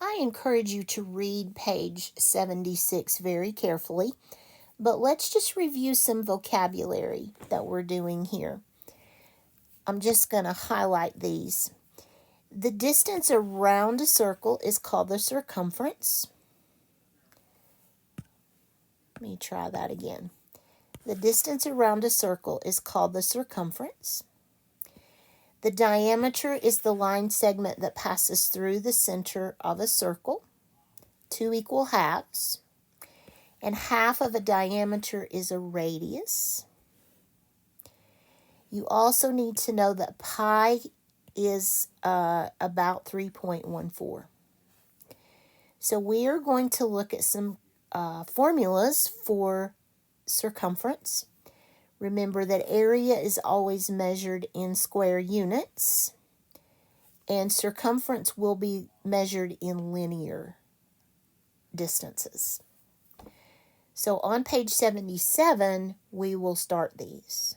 I encourage you to read page 76 very carefully, but let's just review some vocabulary that we're doing here. I'm just going to highlight these. The distance around a circle is called the circumference. Let me try that again. The distance around a circle is called the circumference. The diameter is the line segment that passes through the center of a circle, 2 equal halves. And half of a diameter is a radius. You also need to know that pi is about 3.14. So we are going to look at some formulas for circumference. Remember that area is always measured in square units, and circumference will be measured in linear distances. So on page 77, we will start these.